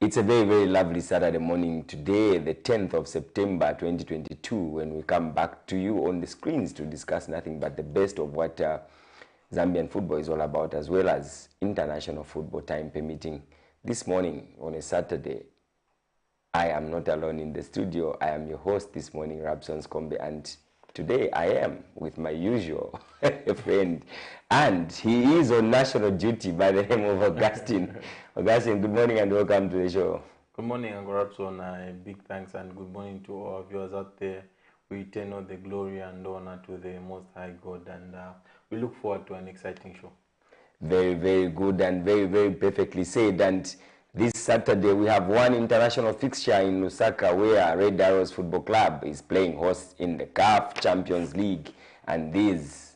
It's a very, very lovely Saturday morning today, the 10th of September 2022, when we come back to you on the screens to discuss nothing but the best of what Zambian football is all about, as well as international football, time permitting. This morning, on a Saturday, I am not alone in the studio. I am your host this morning, Rabson Skombe, and today I am with my usual friend, and he is on national duty by the name of Augustine. Augustine, good morning and welcome to the show. Good morning, Uncle Rabson. Big thanks and good morning to our viewers out there. We return all the glory and honor to the Most High God, and we look forward to an exciting show. Very, very good and very, very perfectly said. And this Saturday we have one international fixture in Lusaka where Red Arrows Football Club is playing host in the CAF Champions League, and these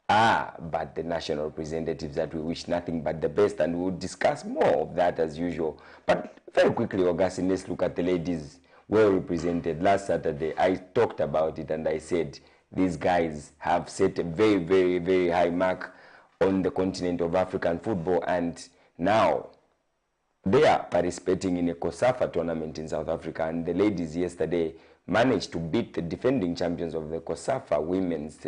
are but the national representatives that we wish nothing but the best, and we'll discuss more of that as usual. But very quickly, Augustine, let's look at the ladies well represented. Last Saturday I talked about it and I said these guys have set a very, very, very high mark on the continent of African football, and now they are participating in a COSAFA tournament in South Africa, and the ladies yesterday managed to beat the defending champions of the COSAFA women's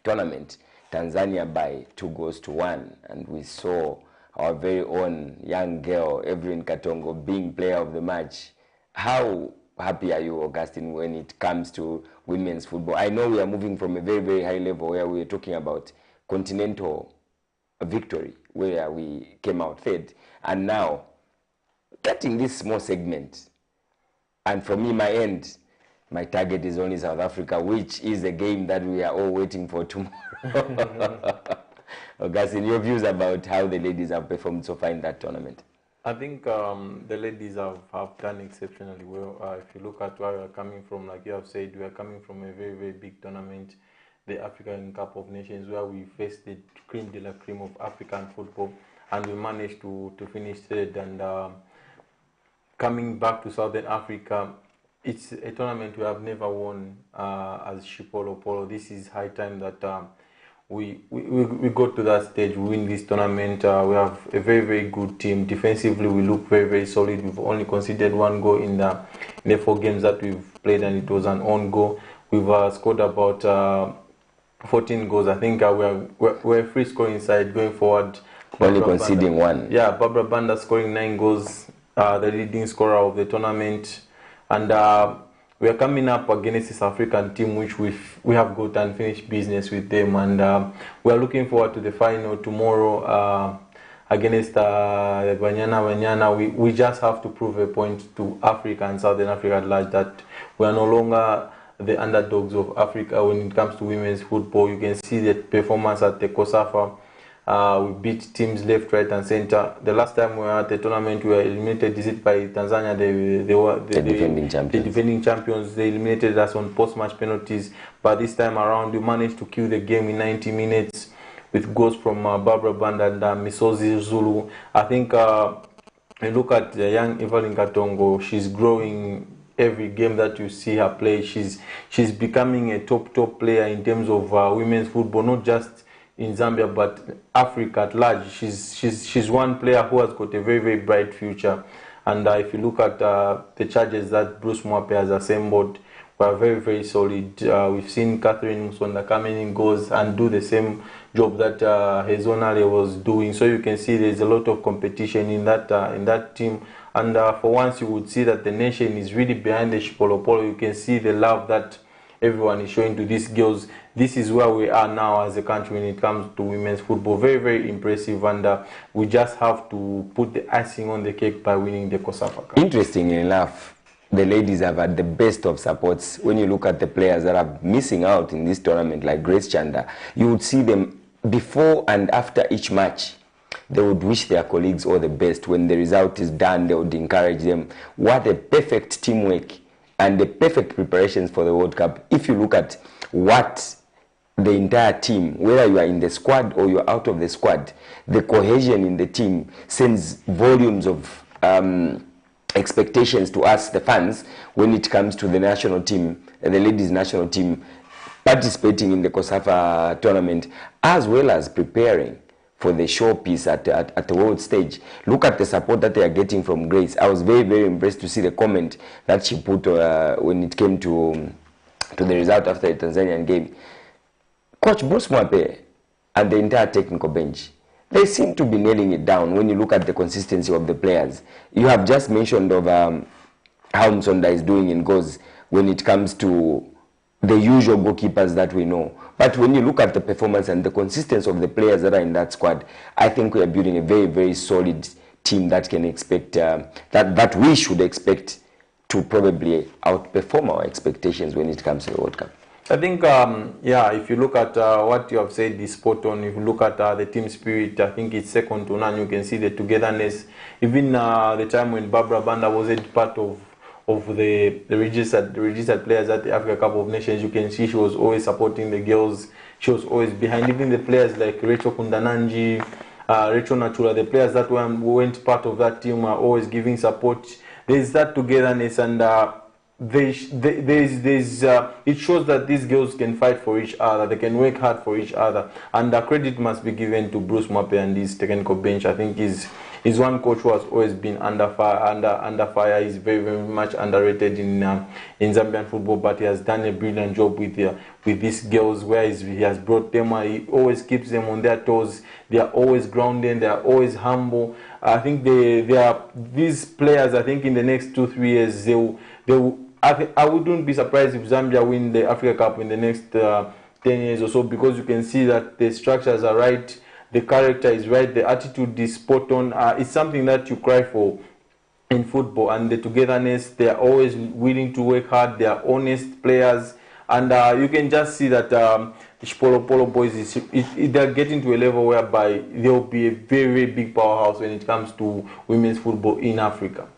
tournament, Tanzania, by 2-1, and we saw our very own young girl, Evelyn Katongo, being player of the match. How happy are you, Augustine, when it comes to women's football? I know we are moving from a very, very high level where we are talking about continental victory, where we came out third, and now getting this small segment. And for me, my end, my target is only South Africa, which is a game that we are all waiting for tomorrow. Augustine, your views about how the ladies have performed so far in that tournament? I think the ladies have done exceptionally well. If you look at where we are coming from, like you have said, we are coming from a very, very big tournament, the African Cup of Nations, where we faced the cream de la cream of African football, and we managed to finish third. And coming back to Southern Africa, it's a tournament we have never won as Shipolo Polo. This is high time that we go to that stage, we win this tournament. We have a very, very good team. Defensively, we look very, very solid. We've only conceded one goal in the 4 games that we've played, and it was an own goal. We've scored about 14 goals. I think we're free scoring side going forward. Only conceding one. Yeah, Barbara Banda scoring 9 goals, the leading scorer of the tournament. And we are coming up against this African team, which we have got unfinished business with them. And we are looking forward to the final tomorrow against the Banyana. We just have to prove a point to Africa and Southern Africa at large that we are no longer the underdogs of Africa when it comes to women's football. You can see the performance at the COSAFA. We beat teams left, right, and center. The last time we were at the tournament, we were eliminated. Is it by Tanzania? They were the defending champions. The defending champions. They eliminated us on post-match penalties. But this time around, we managed to kill the game in 90 minutes with goals from Barbara Banda and Misozi Zulu. I think you look at the young Evelyn Katongo. She's growing every game that you see her play. She's becoming a top player in terms of women's football, not just in Zambia but Africa at large. She's one player who has got a very, very bright future. And if you look at the charges that Bruce Mwape has assembled, we are very, very solid. We've seen Catherine Musonda coming in goals and do the same job that Hezonale was doing. So you can see there's a lot of competition in that team. And for once, you would see that the nation is really behind the Shipolopolo. You can see the love that everyone is showing to these girls. This is where we are now as a country when it comes to women's football. Very, very impressive, and we just have to put the icing on the cake by winning the COSAFA Cup. Interestingly enough, the ladies have had the best of supports. When you look at the players that are missing out in this tournament, like Grace Chanda, you would see them before and after each match. They would wish their colleagues all the best. When the result is done, they would encourage them. What a perfect teamwork and the perfect preparations for the World Cup. If you look at what the entire team, whether you are in the squad or you're out of the squad, the cohesion in the team sends volumes of expectations to us, the fans, when it comes to the national team, the ladies national team participating in the COSAFA tournament, as well as preparing for the showpiece at the world stage. Look at the support that they are getting from Grace. I was very, very impressed to see the comment that she put when it came to the result after the Tanzanian game. Coach Bruce Mwape and the entire technical bench, they seem to be nailing it down when you look at the consistency of the players. You have just mentioned of how Msonda is doing in goals when it comes to the usual goalkeepers that we know. But when you look at the performance and the consistency of the players that are in that squad, I think we are building a very, very solid team that can expect, that we should expect to probably outperform our expectations when it comes to the World Cup. I think, yeah, if you look at what you have said is spot on. If you look at the team spirit, I think it's second to none. You can see the togetherness. Even the time when Barbara Banda wasn't part of the registered players at the Africa Cup of Nations, you can see she was always supporting the girls. She was always behind. Even the players like Rachel Kundananji, Rachel Natura, the players that weren't part of that team are always giving support. There's that togetherness, and it shows that these girls can fight for each other. They can work hard for each other, and the credit must be given to Bruce Mwape and his technical bench. I think he's one coach who has always been under fire. He's very, very much underrated in Zambian football, but he has done a brilliant job with these girls, where he has brought them. He always keeps them on their toes. They are always grounded. They are always humble. I think they are these players. I think in the next 2-3 years they will. I wouldn't be surprised if Zambia win the Africa Cup in the next 10 years or so, because you can see that the structures are right, the character is right, the attitude is spot on. It's something that you cry for in football, and the togetherness. They are always willing to work hard. They are honest players, and you can just see that the Polo boys they're getting to a level whereby they'll be a very, very big powerhouse when it comes to women's football in Africa.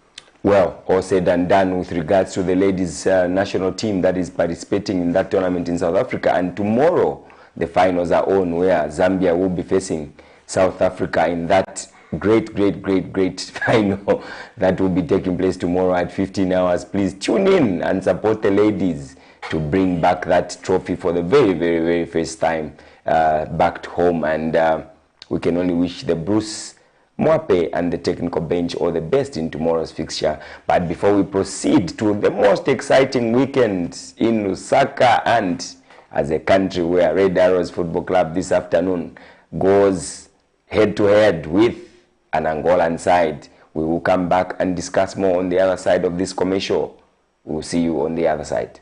Well, all said and done with regards to the ladies national team that is participating in that tournament in South Africa. And tomorrow, the finals are on, where Zambia will be facing South Africa in that great final that will be taking place tomorrow at 15 hours. Please tune in and support the ladies to bring back that trophy for the very, very, very first time back to home. And we can only wish the Bruce Mwape and the technical bench all the best in tomorrow's fixture. But before we proceed to the most exciting weekend in Lusaka, and as a country where Red Arrows Football Club this afternoon goes head-to-head with an Angolan side, we will come back and discuss more on the other side of this commercial. We'll see you on the other side.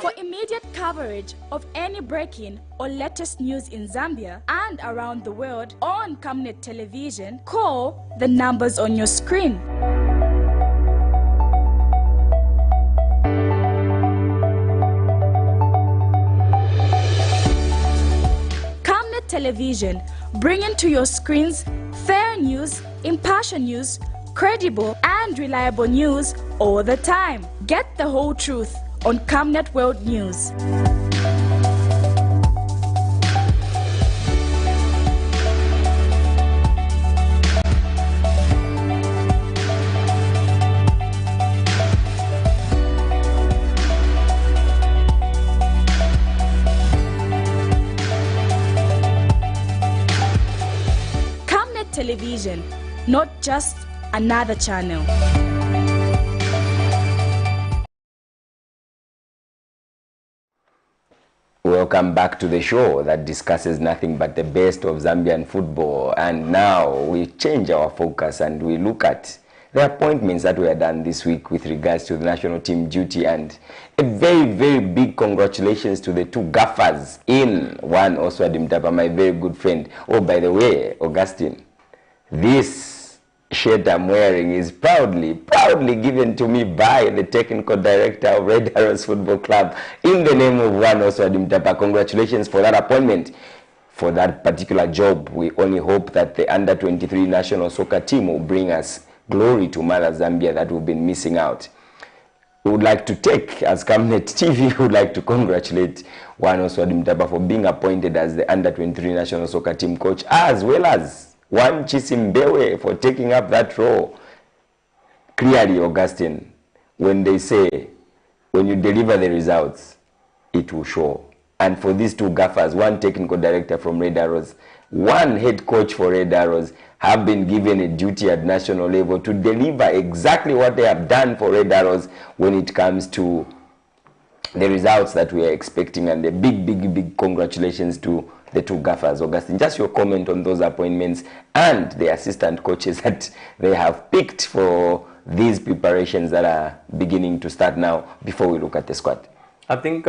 For immediate coverage of any breaking or latest news in Zambia and around the world on Camnet Television, call the numbers on your screen. Camnet Television, bringing to your screens fair news, impartial news, credible and reliable news all the time. Get the whole truth on Camnet World News. Camnet Television, not just another channel. Welcome back to the show that discusses nothing but the best of Zambian football. And now we change our focus and we look at the appointments that were done this week with regards to the national team duty. And a very, very big congratulations to the two gaffers in one, Oswald Mtapa, my very good friend. Oh, by the way, Augustine, this shirt I'm wearing is proudly given to me by the technical director of Red Arrows Football Club in the name of one Oswald Mtapa. Congratulations for that appointment, for that particular job. We only hope that the under-23 national soccer team will bring us glory to Mother Zambia that we've been missing out. We would like to take, as Camnet TV, we would like to congratulate one Oswald Mtapa for being appointed as the under-23 national soccer team coach, as well as one Chisimbewe for taking up that role. Clearly, Augustine, when they say, when you deliver the results, it will show. And for these two gaffers, one technical director from Red Arrows, one head coach for Red Arrows, have been given a duty at national level to deliver exactly what they have done for Red Arrows when it comes to the results that we are expecting. And a big congratulations to the two gaffers. Augustine, just your comment on those appointments and the assistant coaches that they have picked for these preparations that are beginning to start now before we look at the squad. I think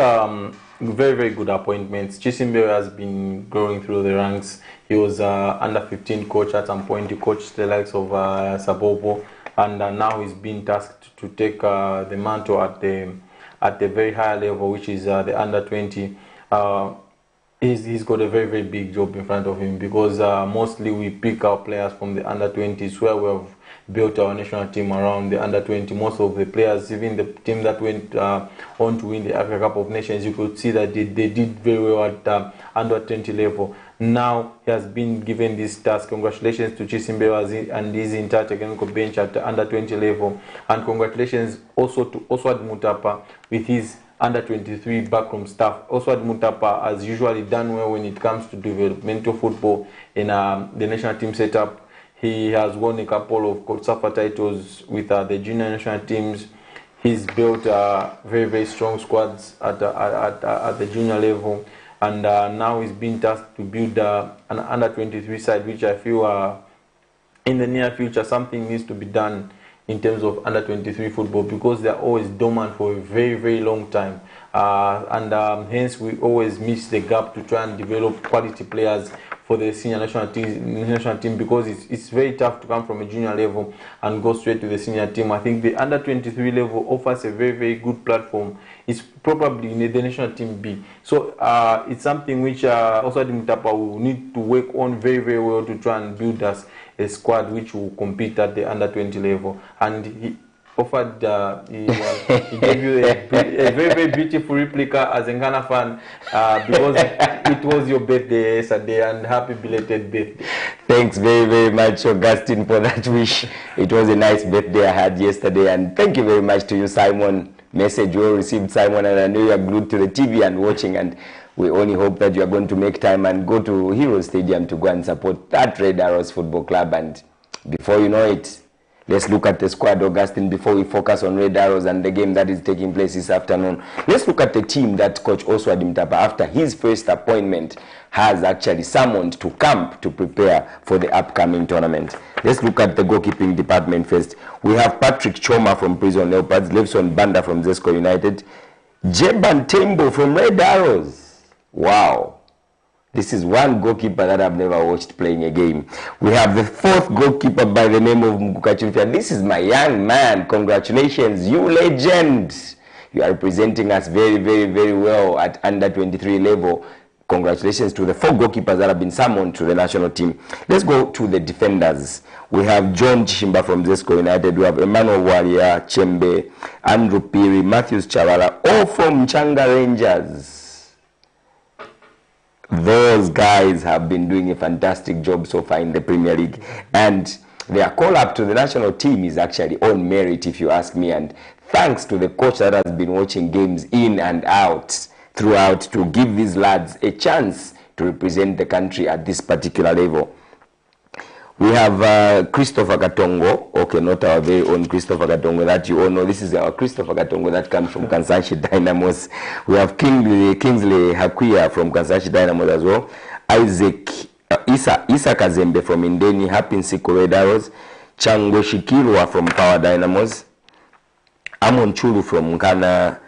very good appointments. Chisimbewe has been growing through the ranks. He was under 15 coach at some point. He coached the likes of Sabobo, and now he's been tasked to take the mantle at the very high level, which is the under 20. He's got a very big job in front of him, because mostly we pick our players from the under 20s, where we have built our national team around the under 20. Most of the players, even the team that went on to win the Africa Cup of Nations, you could see that they did very well at under 20 level. Now he has been given this task. Congratulations to Chisimbewe and his entire technical bench at the under 20 level, and congratulations also to Oswald Mtapa with his under 23 backroom staff. Oswald Mtapa has usually done well when it comes to developmental football in the national team setup. He has won a couple of COSAFA titles with the junior national teams. He's built very strong squads at the junior level, and now he's been tasked to build an under 23 side, which I feel in the near future something needs to be done in terms of under 23 football, because they're always dormant for a very long time, and hence we always miss the gap to try and develop quality players for the senior national team, because it's very tough to come from a junior level and go straight to the senior team. I think the under 23 level offers a very good platform. It's probably in the national team B, so it's something which also Mtapa will need to work on very well to try and build us a squad which will compete at the under 20 level. And he offered, he gave you a very beautiful replica as a Ghana fan, because it was your birthday yesterday, and happy belated birthday. Thanks very much, Augustine, for that wish. It was a nice birthday I had yesterday, and thank you very much to you, Simon. Message well received, Simon, and I know you are glued to the TV and watching, and we only hope that you are going to make time and go to Hero Stadium to go and support that Red Arrows Football Club. And before you know it, let's look at the squad, Augustine, before we focus on Red Arrows and the game that is taking place this afternoon. Let's look at the team that Coach Oswald Mtapa, after his first appointment, has actually summoned to camp to prepare for the upcoming tournament. Let's look at the goalkeeping department first. We have Patrick Choma from Prison Leopards, Levson Banda from Zesco United, Jeban Tembo from Red Arrows. Wow. This is one goalkeeper that I've never watched playing a game. We have the fourth goalkeeper by the name of Mkuka Chilufya. This is my young man. Congratulations, you legend. You are representing us very well at under 23 level. congratulations to the 4 goalkeepers that have been summoned to the national team. Let's go to the defenders. We have John Chishimba from Zesco United. We have Emmanuel Walia, Chembe, Andrew Piri, Matthews Chavala, all from Changa Rangers. Those guys have been doing a fantastic job so far in the Premier League. And their call-up to the national team is actually on merit, if you ask me. And thanks to the coach that has been watching games in and out throughout to give these lads a chance to represent the country at this particular level. We have Christopher Katongo, okay, not our very own Christopher Katongo that you all know. This is our Christopher Katongo that comes from Kansashi Dynamos. We have Kingsley Hakuya from Kansashi Dynamos as well. Isaac Isa Kazembe from Indeni, Happy Nsiko Red Arrows. Chango Shikirwa from Power Dynamos. Amon Chulu from Nkana.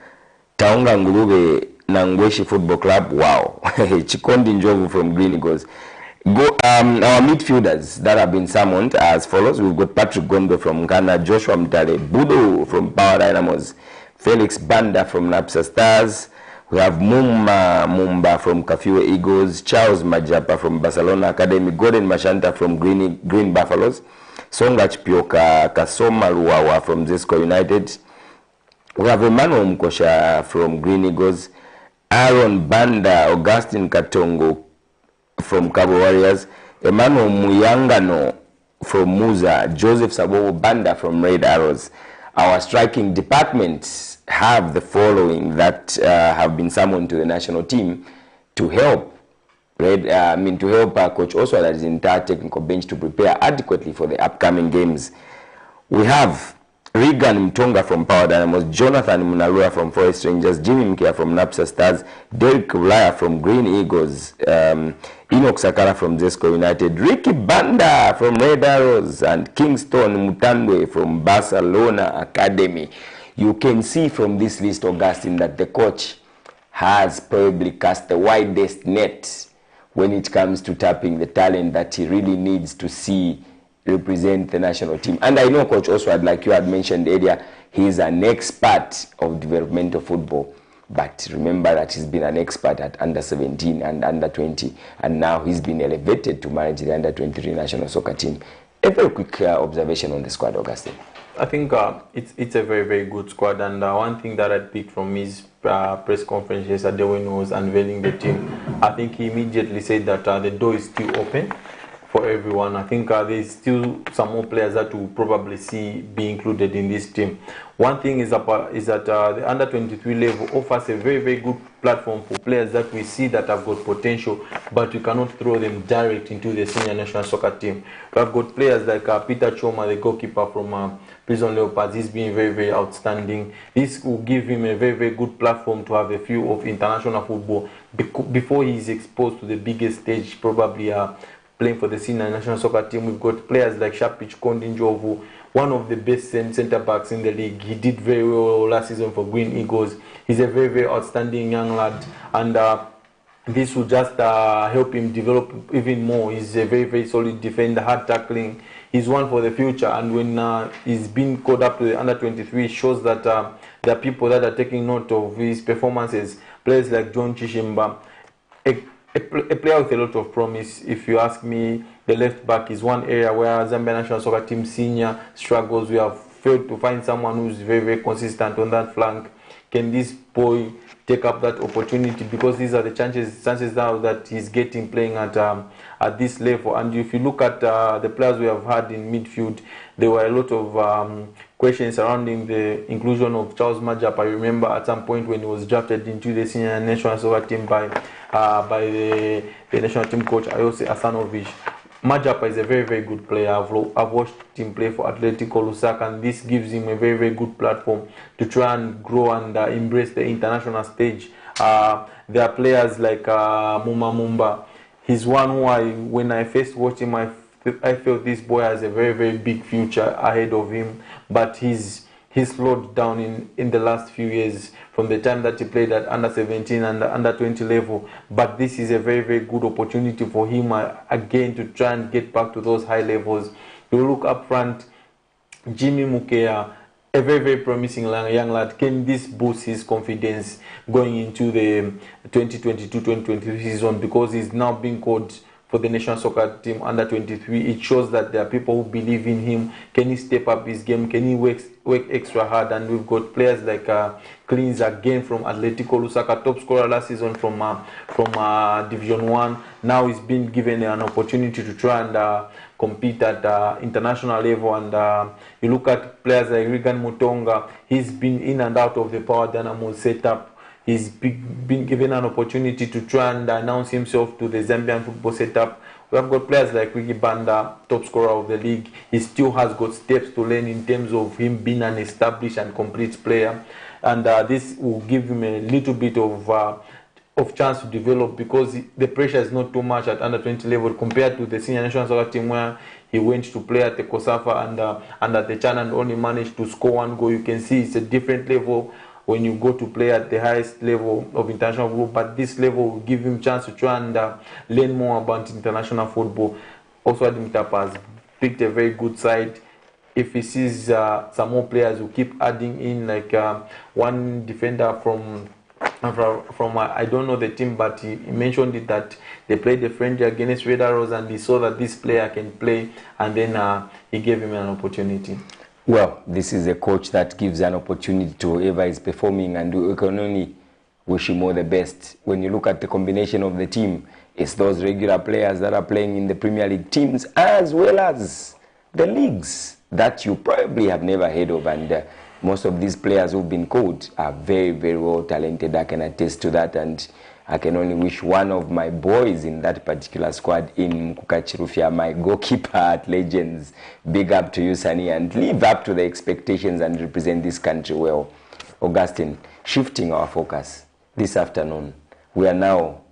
Taonga Ngulube Nangweshi Football Club. Wow. Chikondi Njovu from Green Eagles. Our midfielders that have been summoned are as follows. We've got Patrick Gombe from Ghana, Joshua Mtale, Budo from Power Dynamos, Felix Banda from Napsa Stars. We have Mumba from Kafiwe Eagles, Charles Majapa from Barcelona Academy, Gordon Mashanta from Green Buffaloes, Songa Chipioka Kasoma Luwawa from Zesco United. We have Emmanuel Mkosha from Green Eagles, Aaron Banda, Augustine Katongo from Cabo Warriors, Emmanuel Muyangano from Muza, Joseph Sabobo Banda from Red Arrows. Our striking departments have the following that have been summoned to the national team to help Coach Oswald and his entire technical bench to prepare adequately for the upcoming games. We have Regan Mtonga from Power Dynamos, Jonathan Munalua from Forest Rangers, Jimmy Mkia from Napsa Stars, Derek Ulaya from Green Eagles, Enoch Sakara from Zesco United, Ricky Banda from Red Arrows, and Kingston Mutandwe from Barcelona Academy. You can see from this list, Augustine, that the coach has probably cast the widest net when it comes to tapping the talent that he really needs to see represent the national team. And I know Coach Oswald, like you had mentioned earlier, he's an expert of developmental football. But remember that he's been an expert at under 17 and under 20, and now he's been elevated to manage the under 23 national soccer team. A very quick observation on the squad, Augustine. I think it's a very, very good squad, and one thing that I picked from his press conference yesterday when he was unveiling the team, I think he immediately said that the door is still open for everyone. I think there's still some more players that we'll probably see be included in this team. One thing is that the under 23 level offers a very, very good platform for players that we see that have got potential, but we cannot throw them direct into the senior national soccer team. We have got players like Peter Choma, the goalkeeper from Prison Leopards. He's been very, very outstanding. This will give him a very, very good platform to have a few of international football before he's exposed to the biggest stage, probably playing for the senior national soccer team. We've got players like Shapich Kondinjovu, one of the best centre backs in the league. He did very well last season for Green Eagles. He's a very, very outstanding young lad, and this will just help him develop even more. He's a very, very solid defender, hard tackling. He's one for the future, and when he's been called up to the under 23, it shows that there are people that are taking note of his performances. Players like John Chishimba, a player with a lot of promise. If you ask me, the left back is one area where Zambia national soccer team senior struggles. We have failed to find someone who's very, very consistent on that flank. Can this boy take up that opportunity? Because these are the chances now that he's getting playing at this level. And if you look at the players we have had in midfield, there were a lot of questions surrounding the inclusion of Charles Majap. I remember at some point when he was drafted into the senior national soccer team by the national team coach Ayose Asanovic. Majapa is a very, very good player. I've watched him play for Atletico Lusaka, and this gives him a very, very good platform to try and grow and embrace the international stage. There are players like Mumba. He's one who when I first watched him, I felt this boy has a very, very big future ahead of him, but he's slowed down in the last few years from the time that he played at under 17 and under 20 level. But this is a very, very good opportunity for him again to try and get back to those high levels. You look up front, Jimmy Mukea, a very, very promising young lad. Can this boost his confidence going into the 2022-2023 season, because he's now being called for the national soccer team under 23? It shows that there are people who believe in him. Can he step up his game? Can he work extra hard? And we've got players like Cleans again from Atletico Lusaka, top scorer last season from Division 1. Now he's been given an opportunity to try and compete at international level. And you look at players like Regan Mutonga, he's been in and out of the Power Dynamo setup. He's been given an opportunity to try and announce himself to the Zambian football setup. We have got players like Ricky Banda, top scorer of the league. He still has got steps to learn in terms of him being an established and complete player. And this will give him a little bit of chance to develop, because the pressure is not too much at under 20 level compared to the senior national soccer team, where he went to play at the COSAFA and at the Chan and only managed to score 1 goal. You can see it's a different level when you go to play at the highest level of international football, but this level will give him a chance to try and learn more about international football. Also, Adim Tapa has picked a very good side. If he sees some more players who keep adding in, like one defender from I don't know the team, but he mentioned it, that they played the friendly against Red Arrows and he saw that this player can play, and then he gave him an opportunity. Well, this is a coach that gives an opportunity to whoever is performing, and we can only wish him all the best. When you look at the combination of the team, it's those regular players that are playing in the Premier League teams as well as the leagues that you probably have never heard of, and most of these players who've been called are very, very well talented. I can attest to that, and I can only wish one of my boys in that particular squad, in Mukukachirufia, my goalkeeper at Legends, big up to you, Sani, and live up to the expectations and represent this country well. Augustine, shifting our focus this afternoon, we are now,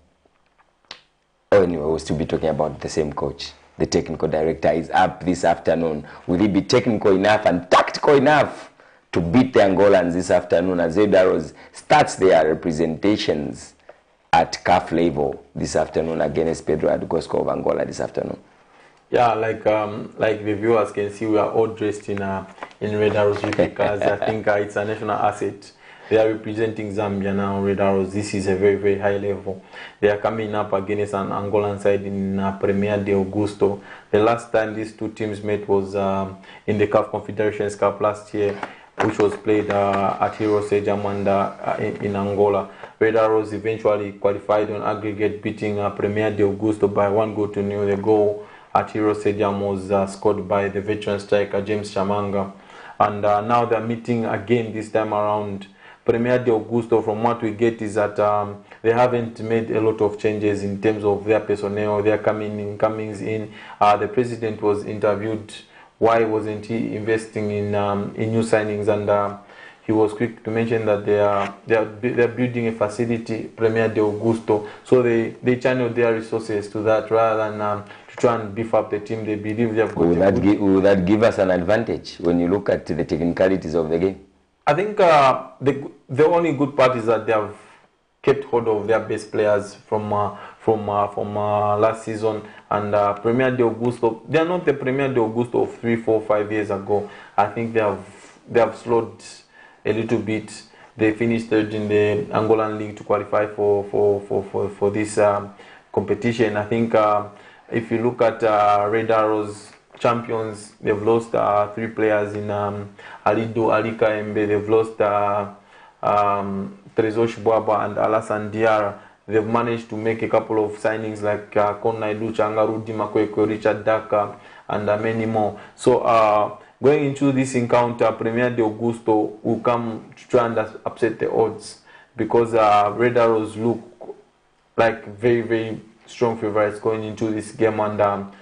anyway, we'll still be talking about the same coach. The technical director is up this afternoon. Will he be technical enough and tactical enough to beat the Angolans this afternoon, as Red Arrows starts their representations at CAF level this afternoon against Pedro Adugosco of Angola this afternoon? Yeah, like the viewers can see, we are all dressed in Red Arrows because I think it's a national asset. They are representing Zambia now, Red Arrows. This is a very, very high level. They are coming up against an Angolan side in Premier de Augusto. The last time these two teams met was in the CAF Confederations Cup last year, which was played at Hero Stadium in Angola. Red Arrows eventually qualified on aggregate, beating Premier de Augusto by 1-0. The goal at Hero Stadium was scored by the veteran striker James Chamanga. And now they're meeting again this time around. Premier de Augusto, from what we get, is that they haven't made a lot of changes in terms of their personnel, their comings in. The president was interviewed. Why wasn't he investing in new signings? And he was quick to mention that they're building a facility, Premier de Augusto, so they channel their resources to that rather than to try and beef up the team. They believe they've got. Will that give us an advantage when you look at the technicalities of the game? I think the only good part is that they have kept hold of their best players from last season. And Premier de Augusto, they are not the Premier de Augusto of 3, 4, 5 years ago. I think they have slowed a little bit. They finished third in the Angolan league to qualify for this competition. I think if you look at Red Arrows champions, they've lost 3 players in Alido Alika Embe. They've lost Trezor Shibwaba and Alassane Diarra. They've managed to make a couple of signings like Konaidu Changaru, Dimakweko, Richard Daka, and many more. So going into this encounter, Premier de Augusto will come to try and upset the odds, because Red Arrows look like very, very strong favorites going into this game. And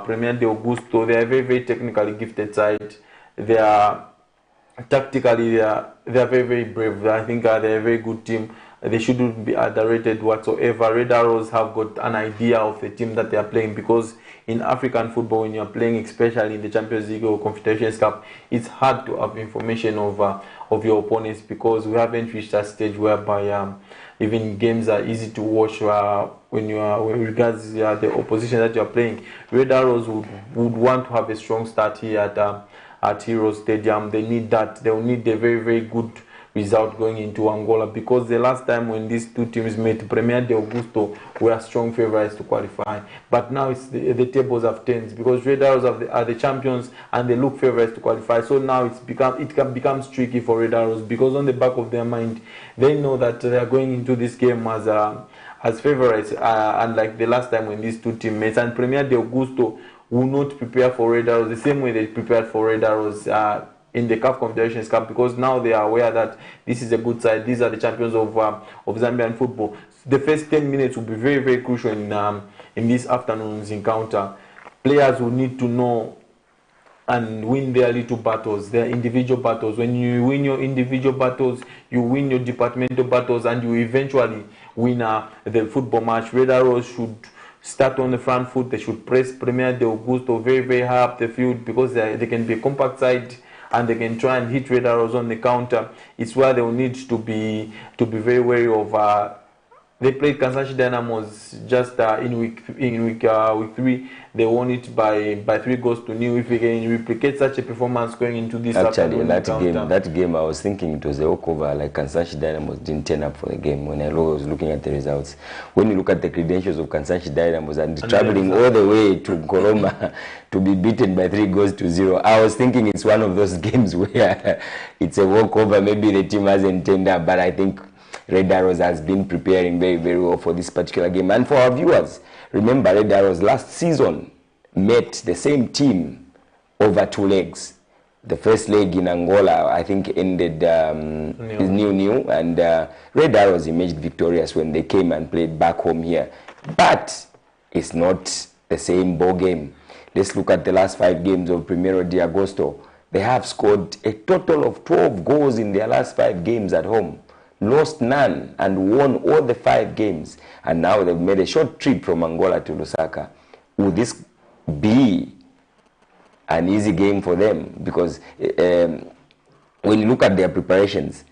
Premier de Augusto, they are very, very technically gifted side. They are tactically, they are very, very brave. I think they're a very good team. They shouldn't be underrated whatsoever. Red Arrows have got an idea of the team that they are playing, because in African football, when you are playing, especially in the Champions League or Confederations Cup, it's hard to have information of your opponents, because we haven't reached that stage whereby even games are easy to watch when you are, with regards the opposition that you are playing. Red Arrows would want to have a strong start here at Hero Stadium. They need that. They'll need a very, very good result going into Angola, because the last time when these two teams met, Premier de Augusto were strong favorites to qualify. But now it's the tables have turned, because Red Arrows are the champions and they look favorites to qualify. So now it can become tricky for Red Arrows, because on the back of their mind they know that they are going into this game as favorites, unlike the last time when these two teams met. And Premier de Augusto will not prepare for Red Arrows the same way they prepared for Red Arrows in the CAF Confederations Cup, because now they are aware that this is a good side. These are the champions of Zambian football. The first 10 minutes will be very, very crucial in this afternoon's encounter. Players will need to know and win their little battles, their individual battles. When you win your individual battles, you win your departmental battles, and you eventually win the football match. Red Arrows should start on the front foot. They should press Premier de Augusto very, very high up the field, because they can be a compact side and they can try and hit Red Arrows on the counter. It's where they will need to be very wary of. They played Kansashi Dynamos just in week 3. They won it by 3-0. If we can replicate such a performance going into this actually that game I was thinking it was a walkover. Like Kansashi Dynamos didn't turn up for the game when I was looking at the results. When you look at the credentials of Kansashi Dynamos and traveling all the way to Koroma to be beaten by 3-0, I was thinking it's one of those games where it's a walkover. Maybe the team hasn't turned up, but I think Red Arrows has been preparing very, very well for this particular game. And for our viewers, remember Red Arrows last season met the same team over 2 legs. The first leg in Angola, I think, ended nil-nil, and Red Arrows emerged victorious when they came and played back home here. But it's not the same ball game. Let's look at the last 5 games of Primeiro de Agosto. They have scored a total of 12 goals in their last 5 games at home, lost none, and won all the 5 games. And now they've made a short trip from Angola to Lusaka. Will this be an easy game for them? Because when you look at their preparations,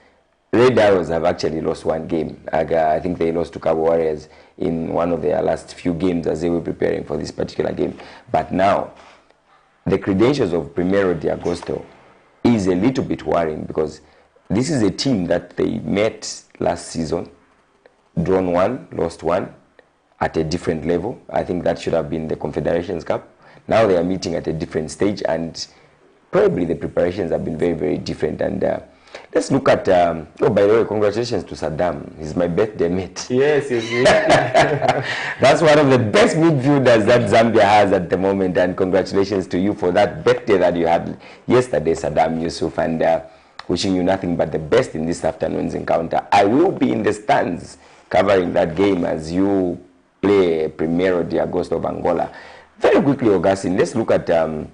Red Arrows have actually lost 1 game. I think they lost to Cabo Warriors in one of their last few games as they were preparing for this particular game. But now, the credentials of Primeiro de Agosto is a little bit worrying, because this is a team that they met last season, drawn 1, lost 1, at a different level. I think that should have been the Confederations Cup. Now they are meeting at a different stage, and probably the preparations have been very, very different. And let's look at, oh, by the way, congratulations to Saddam. He's my birthday mate. Yes. That's one of the best midfielders that Zambia has at the moment, and congratulations to you for that birthday that you had yesterday, Saddam Yusuf, and wishing you nothing but the best in this afternoon's encounter. I will be in the stands covering that game as you play Primeiro de Agosto of Angola. Very quickly, Augustine, let's look at the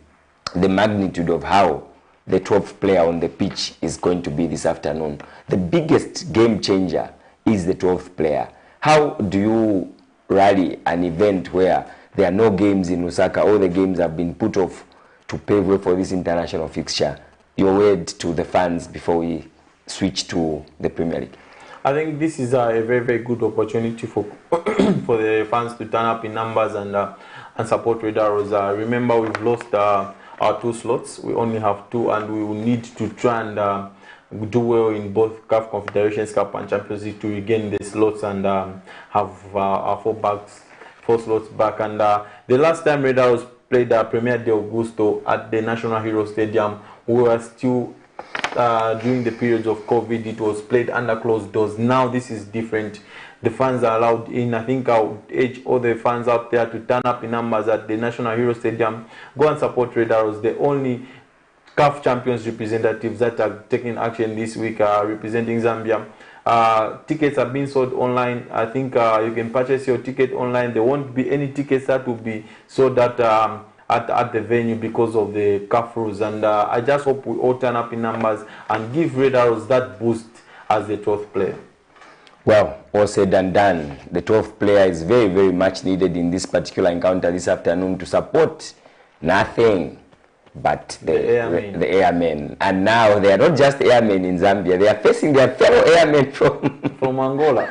magnitude of how the 12th player on the pitch is going to be this afternoon. The biggest game changer is the 12th player. How do you rally an event where there are no games in Lusaka? All the games have been put off to pave way for this international fixture. Your word to the fans before we switch to the Premier League. I think this is a very, very good opportunity for for the fans to turn up in numbers and support Red Arrows. Remember, we've lost our 2 slots. We only have 2, and we will need to try and do well in both CAF Confederations Cup and Champions League to regain the slots and have our 4 slots back. And the last time Red Arrows played Premier de Augusto at the National Hero Stadium, we were still during the periods of COVID. It was played under closed doors. Now this is different. The fans are allowed in. I think I would urge all the fans out there to turn up in numbers at the National Hero Stadium. Go and support Red Arrows. The only CAF Champions representatives that are taking action this week are representing Zambia. Tickets are being sold online. I think you can purchase your ticket online. There won't be any tickets that will be sold at the venue because of the CAF rules. And I just hope we all turn up in numbers and give Red Arrows that boost as the 12th player. Well, all said and done, the 12th player is very, very much needed in this particular encounter this afternoon to support nothing but the airmen. And now they are not just airmen in Zambia, they are facing their fellow airmen from Angola.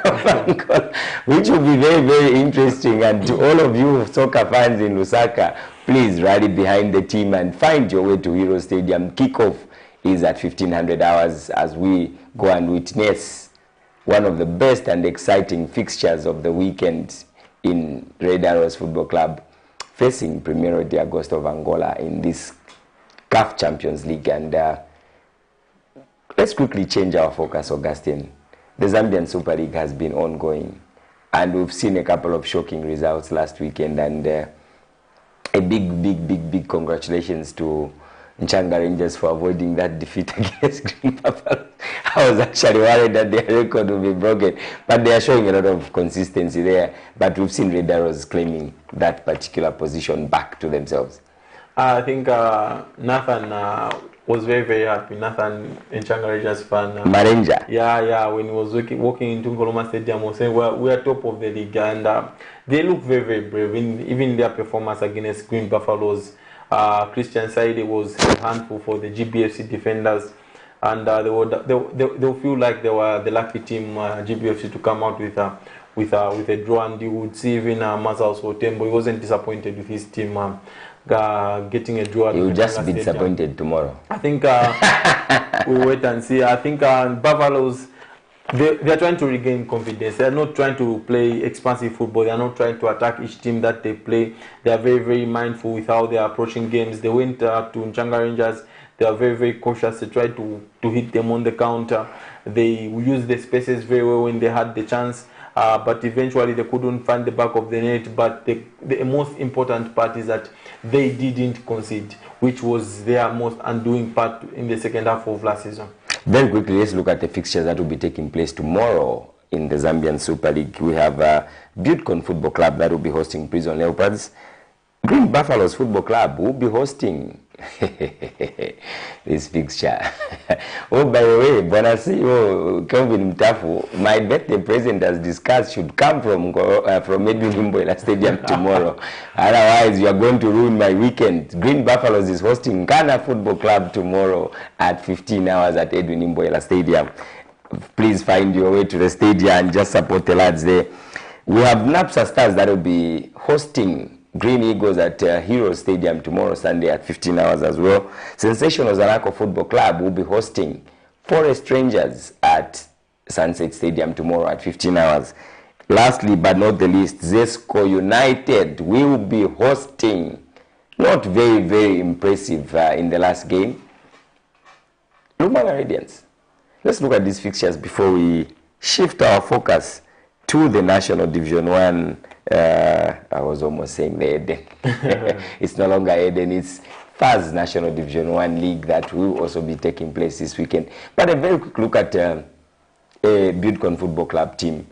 Which will be very, very interesting. And to all of you soccer fans in Lusaka, please rally behind the team and find your way to Hero Stadium. Kickoff is at 1500 hours as we go and witness one of the best and exciting fixtures of the weekend in Red Arrows Football Club facing Primeiro de Agosto of Angola in this CAF Champions League. And let's quickly change our focus, Augustine. The Zambian Super League has been ongoing, and we've seen a couple of shocking results last weekend, and a big congratulations to Nchanga Rangers for avoiding that defeat against Green Buffalo. I was actually worried that their record would be broken, but they are showing a lot of consistency there. But we've seen Red Arrows claiming that particular position back to themselves. I think Nathan was very happy. Nathan, Nchanga Rangers fan. Marenja. Yeah. When he was walking into Ngoloma Stadium, he was saying, well, we are top of the league, and they look very brave. Even their performance against Green Buffaloes. Christian Saide was a handful for the GBFC defenders, and they feel like they were the lucky team, GBFC, to come out with a draw. And you would see even Mazals Otembo, he wasn't disappointed with his team getting a draw. He will just be disappointed tomorrow. I think we'll wait and see. I think Buffaloes, they are trying to regain confidence. They are not trying to play expansive football. They are not trying to attack each team that they play. They are very mindful with how they are approaching games. They went to Nchanga Rangers. They are very cautious. They try to hit them on the counter. They used the spaces very well when they had the chance. But eventually they couldn't find the back of the net. But the most important part is that they didn't concede, which was their most undoing part in the second half of last season. Very quickly, let's look at the fixtures that will be taking place tomorrow in the Zambian Super League. We have Buildcon Football Club that will be hosting Prison Leopards. Green Buffaloes Football Club will be hosting this fixture. Oh, by the way, Bonasi, Kelvin Mtafu, my birthday present as discussed should come from Edwin Imboela Stadium tomorrow. Otherwise, you are going to ruin my weekend. Green Buffaloes is hosting Ghana Football Club tomorrow at 15 hours at Edwin Imboela Stadium. Please find your way to the stadium and just support the lads there. We have NAPSA Stars that will be hosting Green Eagles at Hero Stadium tomorrow, Sunday at 15 hours as well. Sensational Zanaco Football Club will be hosting Forest Rangers at Sunset Stadium tomorrow at 15 hours. Lastly but not the least, Zesco United will be hosting, not very impressive in the last game, Lumala Radiance. Let's look at these fixtures before we shift our focus to the National Division 1. I was almost saying the Eden. It's no longer Eden, it's FAS National Division 1 League that will also be taking place this weekend. But a very quick look at a Buildcon Football Club team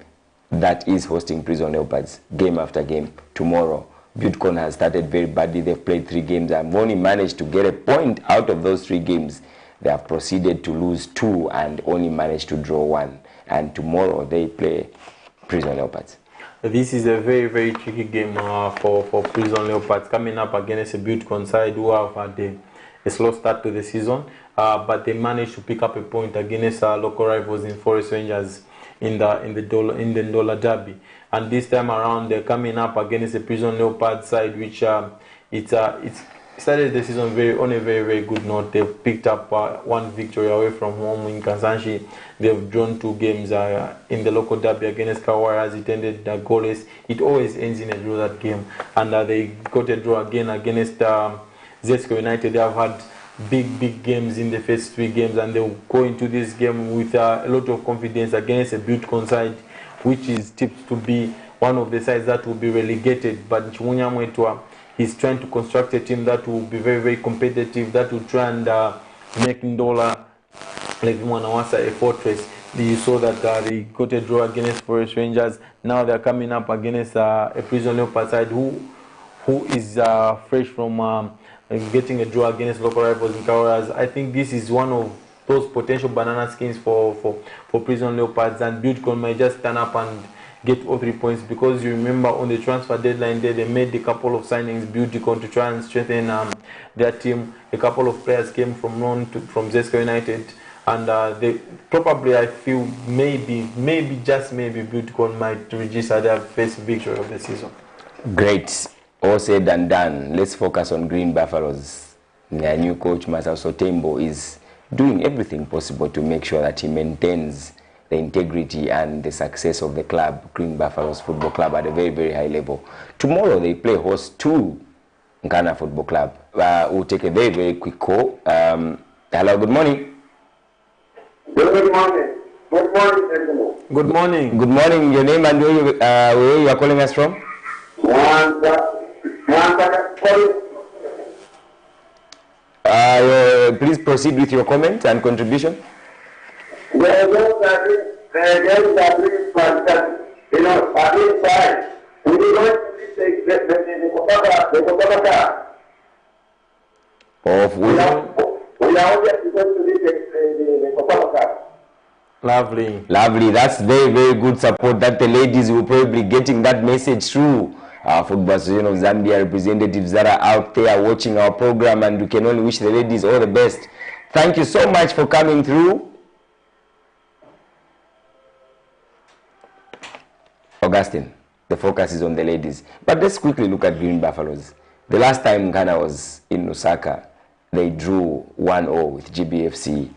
that is hosting Prison Leopards game after game tomorrow. Buildcon has started very badly. They've played 3 games and only managed to get a point out of those 3 games. They have proceeded to lose 2 and only managed to draw 1. And tomorrow they play Prison Leopards. This is a very tricky game for Prison Leopards, coming up against a Buildcon side who have had a slow start to the season, but they managed to pick up a point against local rivals in Forest Rangers in the Ndola Derby. And this time around, they're coming up against a Prison Leopards side, which it's started the season on a very good note. They've picked up 1 victory away from home in Kansanshi. They've drawn 2 games in the local derby against Kawaras. It ended goalless. It always ends in a draw, that game. And they got a draw again against Zesco United. They have had big games in the first 3 games, and they'll go into this game with a lot of confidence against a Buildcon side, which is tipped to be one of the sides that will be relegated. But Chimunya Mwetwa, he's trying to construct a team that will be very competitive, that will try and make Ndola Levimanawasa a fortress. You saw that they got a draw against Forest Rangers. Now they're coming up against a Prison Leopard side who is fresh from getting a draw against local rivals in Kawaras. I think this is one of those potential banana skins for Prison Leopards, and Buildcon might just turn up and get all 3 points, because you remember on the transfer deadline day they made a couple of signings, Buildcon, to try and strengthen their team. A couple of players came from loan from Zesco United, and they probably, I feel, maybe just maybe Buildcon might register their first victory of the season. Great. All said and done, let's focus on Green Buffaloes. Their new coach, Masa Sotembo, is doing everything possible to make sure that he maintains the integrity and the success of the club, Green Buffaloes Football Club, at a very, very high level. Tomorrow they play host to Ghana Football Club. We'll take a very, very quick call. Hello, good morning. Good morning. Good morning, gentlemen. Good morning. Good morning. Your name and where you are calling us from? Please proceed with your comment and contribution. Of Lovely. Lovely. That's very, very good support that the ladies will probably be getting that message through. Our Football Association of Zambia representatives that are out there watching our program, and we can only wish the ladies all the best. Thank you so much for coming through. Augustine, the focus is on the ladies. But let's quickly look at Green Buffaloes. The last time Ghana was in Lusaka, they drew 1-0 with GBFC.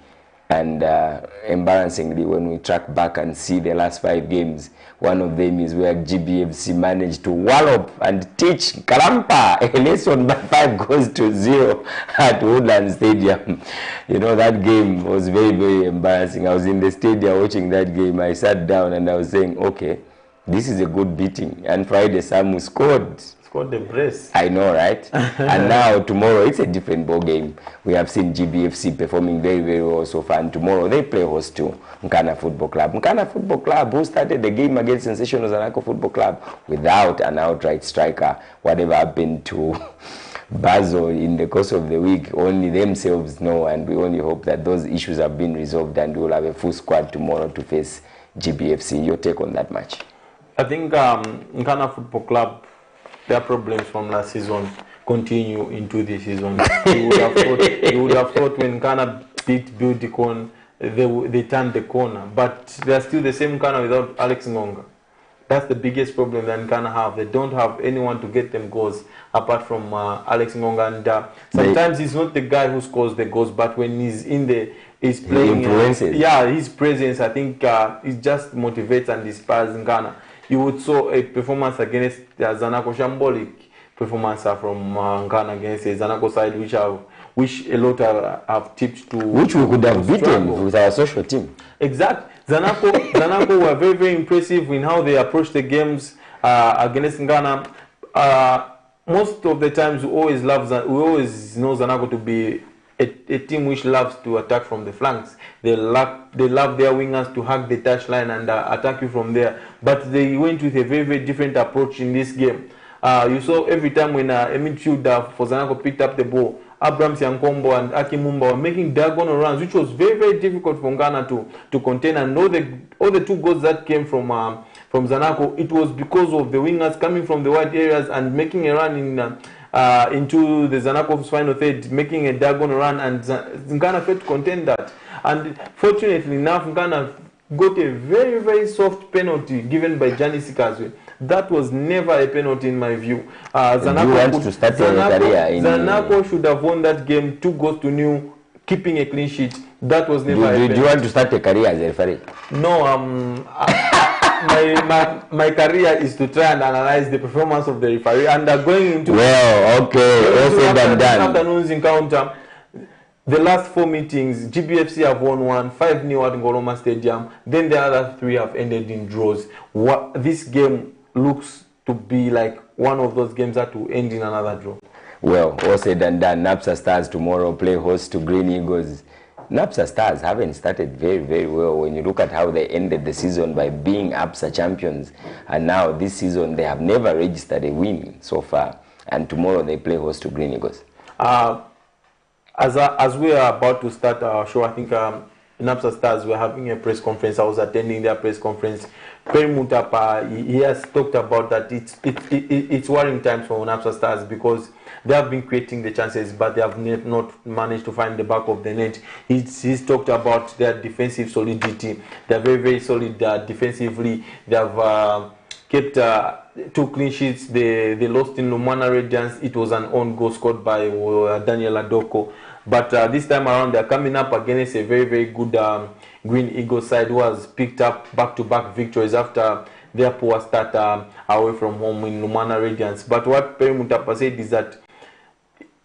And embarrassingly, when we track back and see the last 5 games, one of them is where GBFC managed to wallop and teach Kalampa a lesson by 5-0 at Woodland Stadium. You know, that game was very, very embarrassing. I was in the stadium watching that game. I sat down and I was saying, okay, this is a good beating. And Friday, Samu scored. Scored the brace. I know, right? And now tomorrow it's a different ball game. We have seen GBFC performing very, very well so far. And tomorrow they play host to Ghana Football Club. Ghana Football Club, who started the game against Sensational Zanaco Football Club without an outright striker. Whatever happened to Basil in the course of the week, only themselves know. And we only hope that those issues have been resolved and we will have a full squad tomorrow to face GBFC. Your take on that match? I think Ghana Football Club, their problems from last season continue into this season. You would have thought when Ghana beat Buildicon, they turned the corner, but they are still the same Ghana without Alex Ngonga. That's the biggest problem that Ghana have. They don't have anyone to get them goals apart from Alex Ngonga, and sometimes he's not the guy who scores the goals, but when he's in the he's playing, his presence, I think it just motivates and inspires Ghana. You would saw a performance against Zanaco, shambolic performance from Ghana against the Zanaco side, which a lot have tipped to. Which we could have beaten with our social team. Exactly. Zanaco were very, very impressive in how they approached the games against Ghana. Most of the times, we always know Zanaco to be a team which loves to attack from the flanks. They love their wingers to hug the touchline and attack you from there. But they went with a very, very different approach in this game. You saw every time when a midfielder for Zanaco picked up the ball, Abraham Siankombo and Akimumba were making diagonal runs, which was very, very difficult for Ghana to contain. And all the 2 goals that came from Zanaco, it was because of the wingers coming from the wide areas and making a run into the Zanaco's final third, making a diagonal run, and Ghana failed to contain that. And fortunately enough, Ghana got a very, very soft penalty given by Giannis Sikazwe. That was never a penalty in my view. Zanaco should have won that game 2-0, keeping a clean sheet. That was never a penalty. Do you want to start a career as a referee? No, my career is to try and analyze the performance of the referee, and going into afternoon's encounter. The last 4 meetings, GBFC have won 1, 5-0 at Ngoroma Stadium. Then the other 3 have ended in draws. This game looks to be like one of those games that will end in another draw. Well, all said and done, NAPSA Stars tomorrow play host to Green Eagles. NAPSA Stars haven't started very, very well when you look at how they ended the season by being APSA champions. And now this season they have never registered a win so far. And tomorrow they play host to Green Eagles. As we are about to start our show, I think NAPSA Stars were having a press conference. I was attending their press conference. Perry Mutapa, he has talked about that it's worrying times for NAPSA Stars because they have been creating the chances, but they have not managed to find the back of the net. He's talked about their defensive solidity. They're very, very solid defensively. They have kept 2 clean sheets. They lost in Lumwana Radiance. It was an own goal scored by Daniel Adoko. But this time around, they're coming up against a very, very good Green Eagle side who has picked up back-to-back victories after their poor start away from home in Lumwana Radiance. But what Perry Mutapa said is that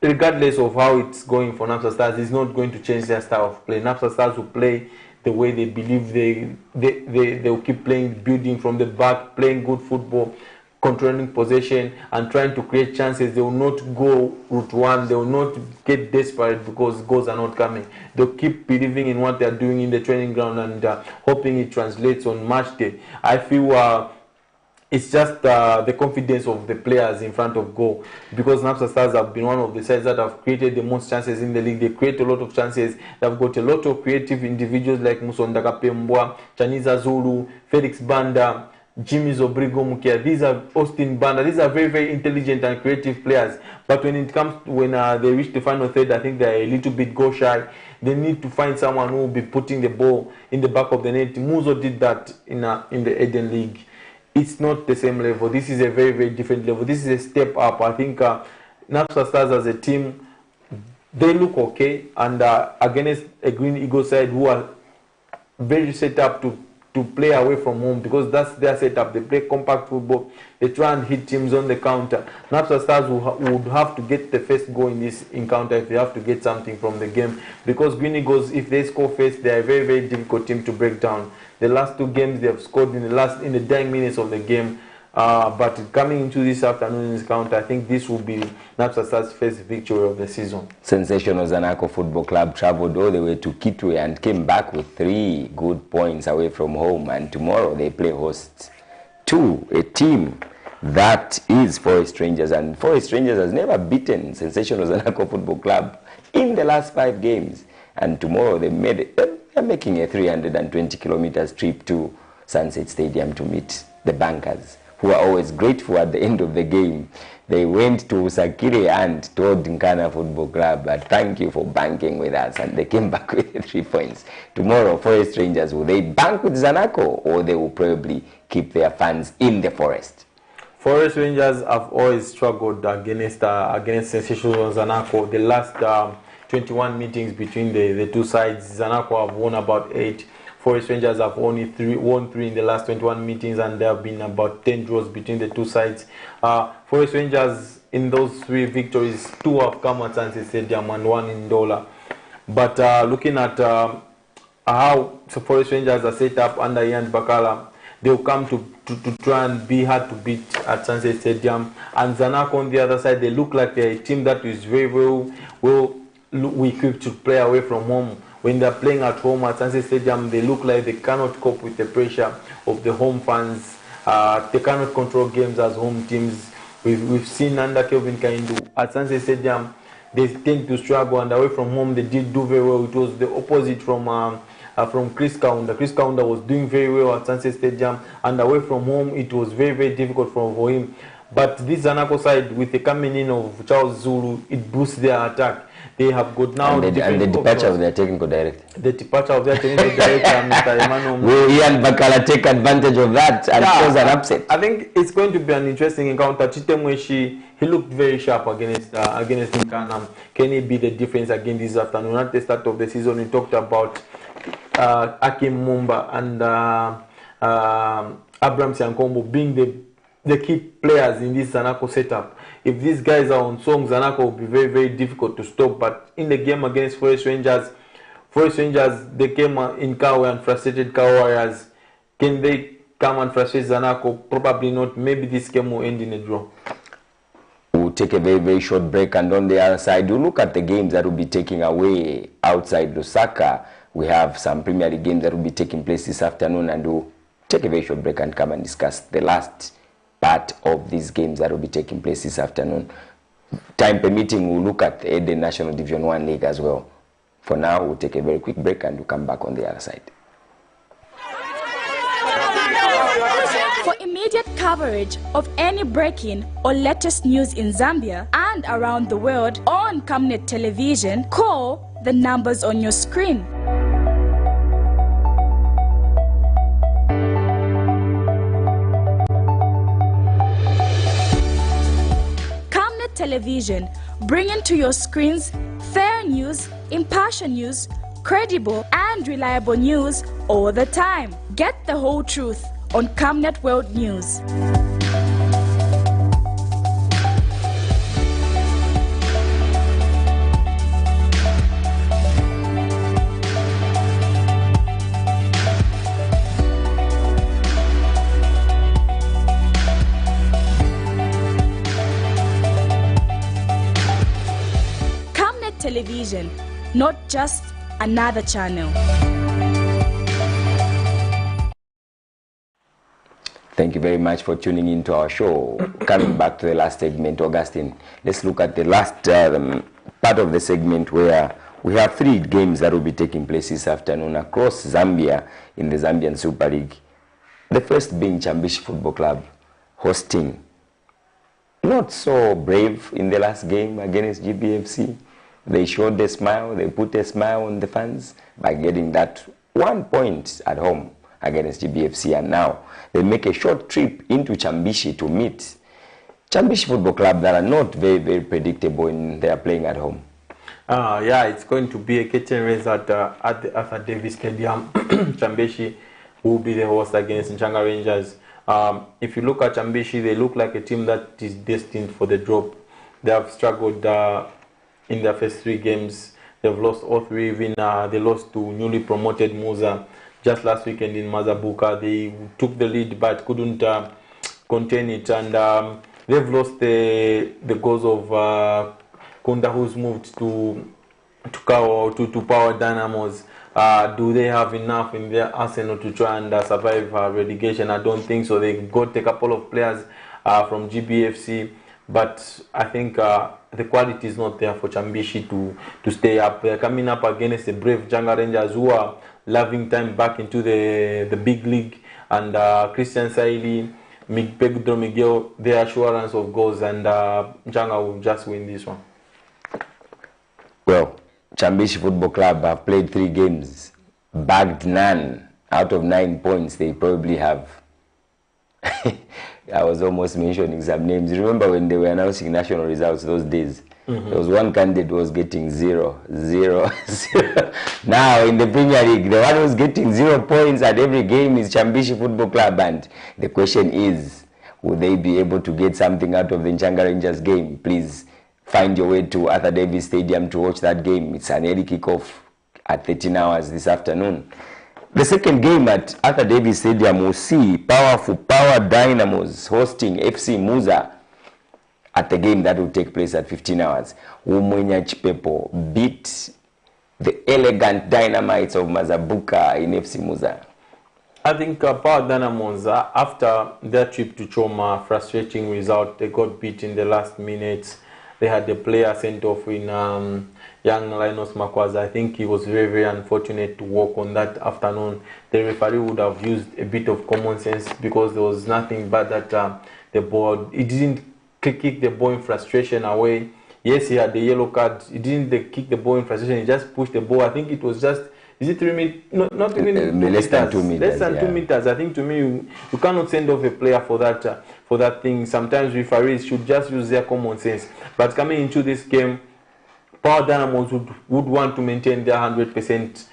regardless of how it's going for Napsa Stars, it's not going to change their style of play. Napsa Stars will play the way they believe they will keep playing, building from the back, playing good football, controlling possession and trying to create chances. They will not go route one. They will not get desperate because goals are not coming. They'll keep believing in what they are doing in the training ground and hoping it translates on match day. I feel it's just the confidence of the players in front of goal, because Napsa Stars have been one of the sides that have created the most chances in the league. They create a lot of chances. They've got a lot of creative individuals like Musondaka Pembwa, Chaniza Zulu, Felix Banda, Jimmy Zobrigo Mukia. These are Austin Banda. These are very, very intelligent and creative players. But when it comes to when they reach the final third, I think they're a little bit goal shy. They need to find someone who will be putting the ball in the back of the net. Muzo did that in the Eden League. It's not the same level. This is a very, very different level. This is a step up. I think Napsa Stars as a team, they look okay. And against a Green Eagle side who are very set up to play away from home, because that's their setup. They play compact football. They try and hit teams on the counter. Napsa Stars would have to get the first goal in this encounter if they have to get something from the game. Because Green Eagles, if they score first, they are a very, very difficult team to break down. The last 2 games they have scored in the dying minutes of the game. But coming into this afternoon's encounter, I think this will be Napsa Stars' first victory of the season. Sensational Zanaco Football Club traveled all the way to Kitwe and came back with 3 good points away from home. And tomorrow they play host to a team that is Forest Rangers. And Forest Rangers has never beaten Sensational Zanaco Football Club in the last 5 games. And tomorrow they're making a 320 kilometers trip to Sunset Stadium to meet the bankers, who are always grateful at the end of the game. They went to Sakiri and told Nkana Football Club, but thank you for banking with us, and they came back with 3 points. Tomorrow, Forest Rangers, will they bank with Zanaco, or they will probably keep their funds in the forest? Forest Rangers have always struggled against Sensational Zanaco. The last 21 meetings between the two sides, Zanaco have won about 8. Forest Rangers have only won 3 in the last 21 meetings, and there have been about 10 draws between the two sides. Forest Rangers, in those 3 victories, 2 have come at Sunset Stadium and 1 in Dola. But looking at how Forest Rangers are set up under Ian Bakala, they'll come to try and be hard to beat at Sunset Stadium. And Zanaco on the other side, they look like they're a team that is very well equipped to play away from home. When they're playing at home at Sunset Stadium, they look like they cannot cope with the pressure of the home fans. They cannot control games as home teams. We've seen under Kelvin Kaindu at Sunset Stadium, they tend to struggle, and away from home they did do very well. It was the opposite from Chris Kaunda. Chris Kaunda was doing very well at Sunset Stadium, and away from home it was very, very difficult for him. But this Zanaco side, with the coming in of Charles Zulu, it boosts their attack. They have got now and the departure of their technical director. The departure of their technical director, Mr. Emmanuel. Will Ian Bakala take advantage of that and cause an upset? I think it's going to be an interesting encounter. Chitemweshi, he looked very sharp against Nkanam. Can he be the difference again this afternoon? At the start of the season, we talked about Akim Mumba and Abraham Siankombo being the key players in this Zanaco setup. If these guys are on song, Zanaco will be very, very difficult to stop. But in the game against Forest Rangers, they came in Kawa and frustrated Kawa Warriors. Can they come and frustrate Zanaco? Probably not. Maybe this game will end in a draw. We'll take a very, very short break, and on the other side, we'll look at the games that will be taking away outside Lusaka. We have some Premier League games that will be taking place this afternoon, and we'll take a very short break and come and discuss the last part of these games that will be taking place this afternoon. Time permitting, we'll look at the Eden National Division 1 League as well. For now, we'll take a very quick break and we'll come back on the other side. For immediate coverage of any breaking or latest news in Zambia and around the world on Camnet Television, call the numbers on your screen. Television, bringing to your screens fair news, impartial news, credible and reliable news all the time. Get the whole truth on CAMNET World News. CAMNET Television, not just another channel. Thank you very much for tuning into our show. Coming back to the last segment, Augustine, let's look at the last part of the segment where we have 3 games that will be taking place this afternoon across Zambia in the Zambian Super League. The first being Chambishi Football Club hosting. Not so brave in the last game against GBFC. They showed a smile, they put a smile on the fans by getting that 1 point at home against GBFC, and now they make a short trip into Chambishi to meet Chambishi Football Club that are not very, very predictable in their playing at home. Yeah, it's going to be a kitchen race at the Arthur Davis Stadium. Chambishi will be the host against Nchanga Rangers. If you look at Chambishi, they look like a team that is destined for the drop. They have struggled in their first 3 games. They've lost all 3. Even they lost to newly promoted Muza just last weekend in Mazabuka. They took the lead but couldn't contain it, and they've lost the goals of Kunda, who's moved to Power Dynamos. Do they have enough in their arsenal to try and survive relegation? I don't think so. They got a couple of players from GBFC, but I think the quality is not there for Chambishi to stay up. They're coming up against the brave Nchanga Rangers, who are loving time back into the big league, and Christian Saili, Pedro Miguel, their assurance of goals, and Nchanga will just win this one. Well, Chambishi Football Club have played 3 games, bagged none out of 9 points they probably have. I was almost mentioning some names. Remember when they were announcing national results those days? There was one candidate who was getting 0, 0, 0. Now in the Premier League, the one who's getting 0 points at every game is Chambishi Football Club, and the question is, will they be able to get something out of the Nchanga Rangers game? Please find your way to Arthur Davis Stadium to watch that game. It's an early kickoff at 13 hours this afternoon. The second game at Arthur Davis Stadium will see powerful Power Dynamos hosting FC Muza at the game that will take place at 15 hours. Umwenya Chipepo beat the elegant Dynamites of Mazabuka in FC Muza. I think Power Dynamos, after their trip to Choma, frustrating result, they got beat in the last minutes. They had the player sent off in young Linus Makwaza. I think he was very, very unfortunate to walk on that afternoon. The referee would have used a bit of common sense, because there was nothing but that the ball, he didn't kick the ball in frustration away. Yes, he had the yellow card. He didn't kick the ball in frustration. He just pushed the ball. I think it was just, is it 3 meters? No, not even less than 2 meters. Less than 2 meters. I think, to me, you cannot send off a player for that thing. Sometimes referees should just use their common sense. But coming into this game, Power Dynamos would want to maintain their 100%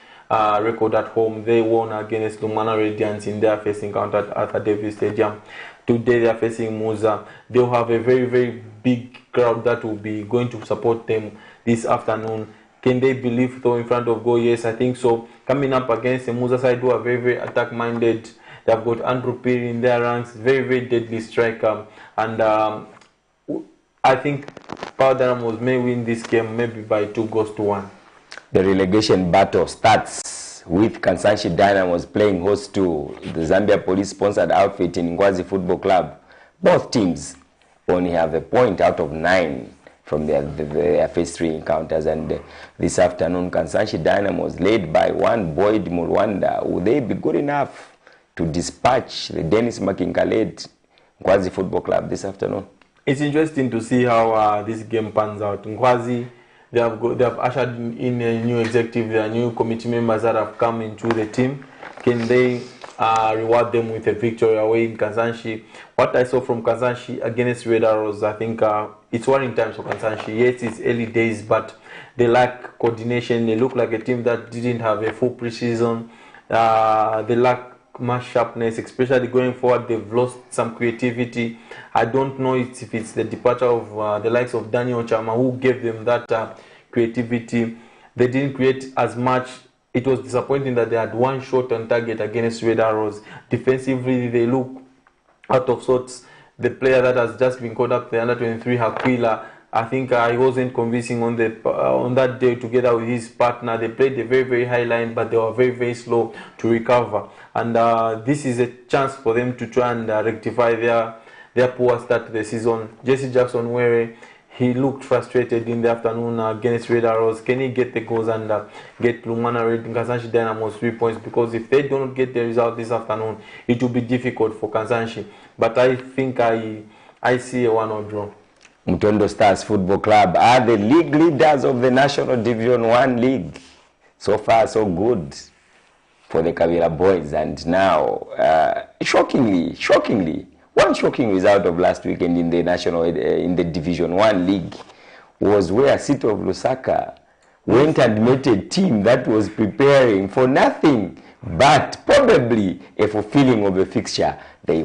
record at home. They won against Lumana Radiants in their first encounter at Arthur Davis Stadium. Today they are facing Muza. They'll have a very, very big crowd that will be going to support them this afternoon. Can they believe though in front of goal? Yes, I think so. Coming up against the Muza side, who are very, very attack-minded. They've got Andrew Piri in their ranks, very, very deadly striker. And I think Power Dynamos may win this game maybe by 2-1. The relegation battle starts with Kansanshi Dynamos playing host to the Zambia Police-sponsored outfit in Ngwazi Football Club. Both teams only have a point out of 9 from their first 3 encounters, and this afternoon Kansanshi Dynamos, led by one Boyd Mulwanda, will they be good enough to dispatch the Dennis Makinga-led Ngwazi Football Club this afternoon? It's interesting to see how this game pans out. Ngwazi, they have ushered in a new executive, their new committee members that have come into the team. Can they reward them with a victory away in Kansanshi? What I saw from Kansanshi against Red Arrows, I think it's worrying times for Kansanshi. Yes, it's early days, but they lack coordination. They look like a team that didn't have a full preseason. They lack much sharpness, especially going forward. They've lost some creativity. I don't know if it's the departure of the likes of Daniel Chama who gave them that creativity. They didn't create as much. It was disappointing that they had one shot on target against Red Arrows. Defensively, they look out of sorts. The player that has just been called up, the under-23, Hakwila, I think he wasn't convincing on that day together with his partner. They played a very, very high line, but they were very, very slow to recover. And this is a chance for them to try and rectify their poor start to the season. Jesse Jackson Were, he looked frustrated in the afternoon against Red Arrows. Can he get the goals and get Lumana Red Kansanshi Dynamos 3 points? Because if they don't get the result this afternoon, it will be difficult for Kansanshi. But I think I see a 1-0 draw. Mutondo Stars Football Club are the league leaders of the National Division 1 League. So far, so good for the Kavira boys. And now, shockingly, one shocking result of last weekend in the Division 1 League was where City of Lusaka went and met a team that was preparing for nothing but probably a fulfilling of a fixture. They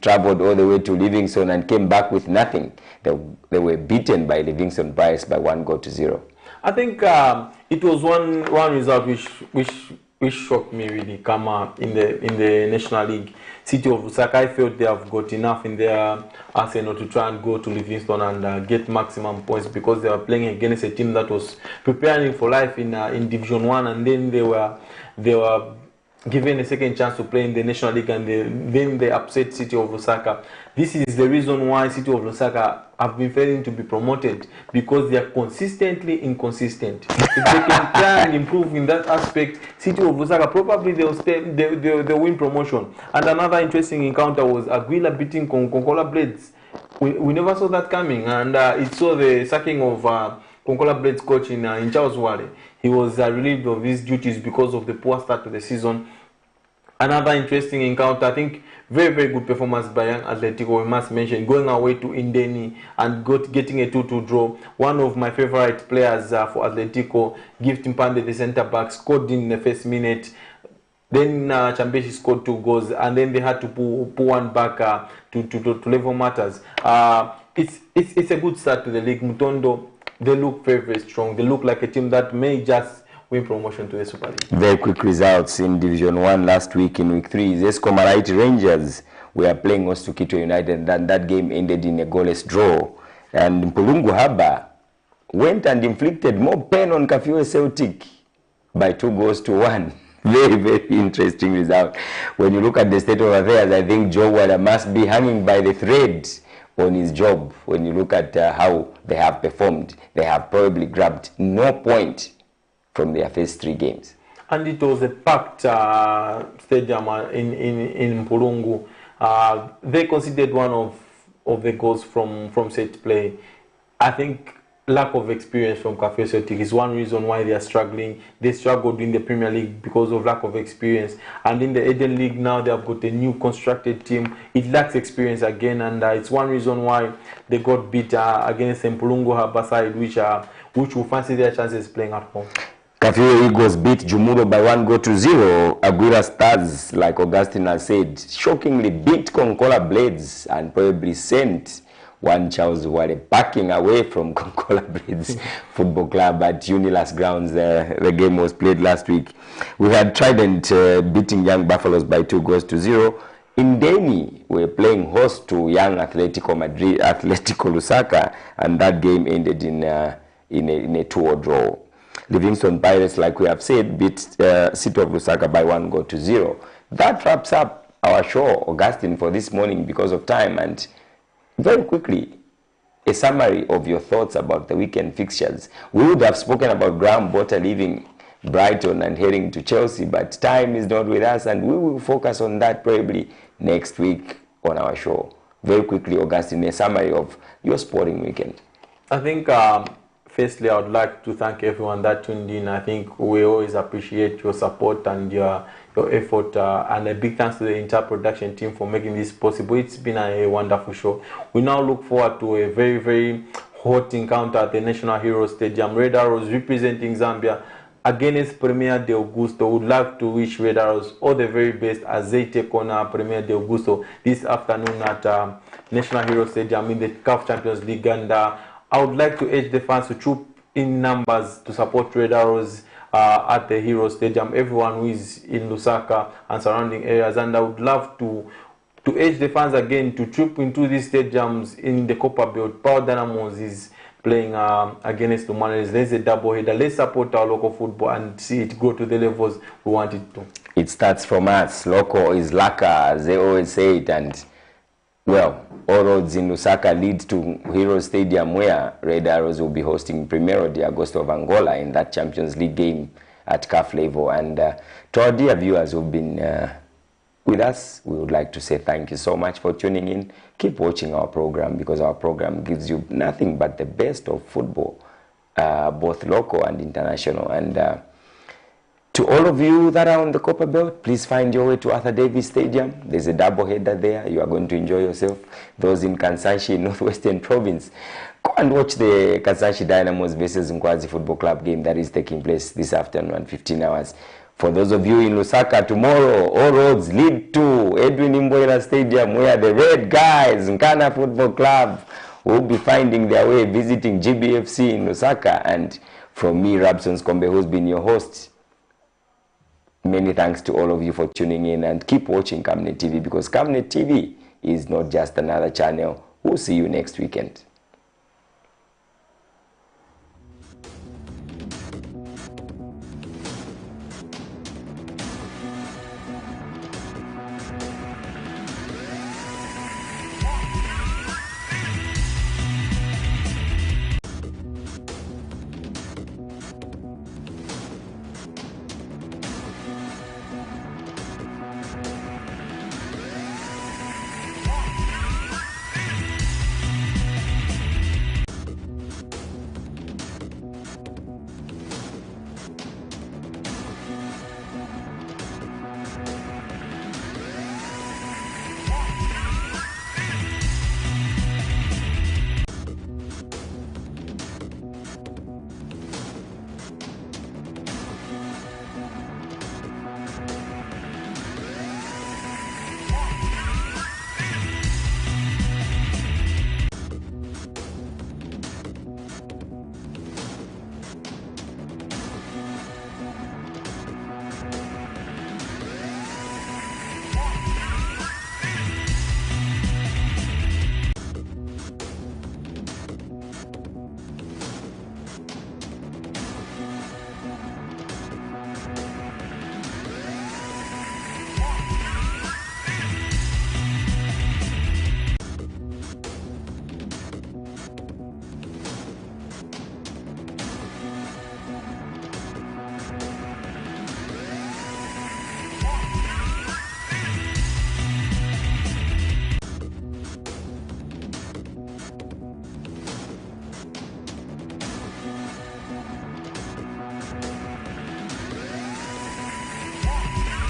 traveled all the way to Livingston and came back with nothing. They were beaten by Livingston Price by 1-0. I think it was one result which shocked me really. Kama in the National League, City of Lusaka, I felt they have got enough in their arsenal to try and go to Livingston and get maximum points, because they were playing against a team that was preparing for life in Division 1, and then they were given a second chance to play in the National League, and then they upset City of Lusaka. This is the reason why City of Lusaka have been failing to be promoted, because they are consistently inconsistent. If they can try and improve in that aspect, City of Lusaka probably they'll win promotion. And another interesting encounter was Aguila beating Konkola Blades. We never saw that coming, and it saw the sacking of Konkola Blades coach in Charles Wale. He was relieved of his duties because of the poor start to the season. Another interesting encounter, I think, very, very good performance by Young Atletico, we must mention, going away to Indeni and getting a 2-2 draw. One of my favorite players for Atletico, Gift Mpande, the centre back, scored in the first minute. Then Chambeshi scored 2 goals, and then they had to pull one back to level matters. It's a good start to the league. Mutondo, they look very, very strong. They look like a team that may just win promotion to the Super League. Very quick results in Division 1 last week in week 3. Zesco Maraiti Rangers were playing Ostukito United, and that game ended in a goalless draw. And Mpulungu Haba went and inflicted more pain on Kafiwe Celtic by 2-1. Very, very interesting result. When you look at the state of affairs, I think Joe Wada must be hanging by the thread on his job. When you look at how they have performed, they have probably grabbed no point from their first 3 games. And it was a packed stadium in Mpulungu. They conceded one of the goals from set play. I think lack of experience from Cafe Celtic is one reason why they are struggling. They struggled in the Premier League because of lack of experience. And in the Eden League now, they have got a new constructed team. It lacks experience again, and it's one reason why they got beat against Mpulungu Haba side, which will fancy their chances playing at home. Kafiwe Eagles beat Jumuro by 1-0. Aguila Stars, like Augustine has said, shockingly beat Konkola Blades and probably sent one Charles Wale backing away from Konkola Blades Football Club at Unilas grounds. The game was played last week. We had Trident beating Young Buffaloes by 2-0. Indeni were playing host to Young Atletico Lusaka, and that game ended in a 2-2 draw. Livingston Pirates, like we have said, beat City of Lusaka by 1-0. That wraps up our show, Augustine, for this morning because of time. And very quickly, a summary of your thoughts about the weekend fixtures. We would have spoken about Graham Potter leaving Brighton and heading to Chelsea, but time is not with us, and we will focus on that probably next week on our show. Very quickly, Augustine, a summary of your sporting weekend. I think firstly, I would like to thank everyone that tuned in. I think we always appreciate your support and your effort, and a big thanks to the entire production team for making this possible. It's been a wonderful show. We now look forward to a very, very hot encounter at the National Hero Stadium. Red Arrows representing Zambia against Premier de Augusto. Would like to wish Red Arrows all the very best as they take on Premier de Augusto this afternoon at National Hero Stadium in the CAF Champions League. And I would like to urge the fans to troop in numbers to support Red Arrows at the Hero Stadium. Everyone who is in Lusaka and surrounding areas, and I would love to urge the fans again to troop into these stadiums in the Copper Belt. Power Dynamos is playing against the Mariners. There's a double header. Let's support our local football and see it grow to the levels we want it to. It starts from us. Local is Laka, as they always say it, and well, all roads in Lusaka lead to Hero Stadium, where Red Arrows will be hosting Primeiro de Agosto of Angola in that Champions League game at CAF level. And to our dear viewers who've been with us, we would like to say thank you so much for tuning in. Keep watching our program, because our program gives you nothing but the best of football, both local and international. And to all of you that are on the Copper Belt, please find your way to Arthur Davis Stadium. There's a double header there. You are going to enjoy yourself. Those in Kansanshi, Northwestern Province, go and watch the Kansanshi Dynamos versus Nkwazi Football Club game that is taking place this afternoon at 15 hours. For those of you in Lusaka, tomorrow, all roads lead to Edwin Imboila Stadium, where the Red Guys, Nkana Football Club, will be finding their way visiting GBFC in Lusaka. And from me, Rabson Skombe, who's been your host, many thanks to all of you for tuning in, and keep watching Camnet TV, because Camnet TV is not just another channel. We'll see you next weekend.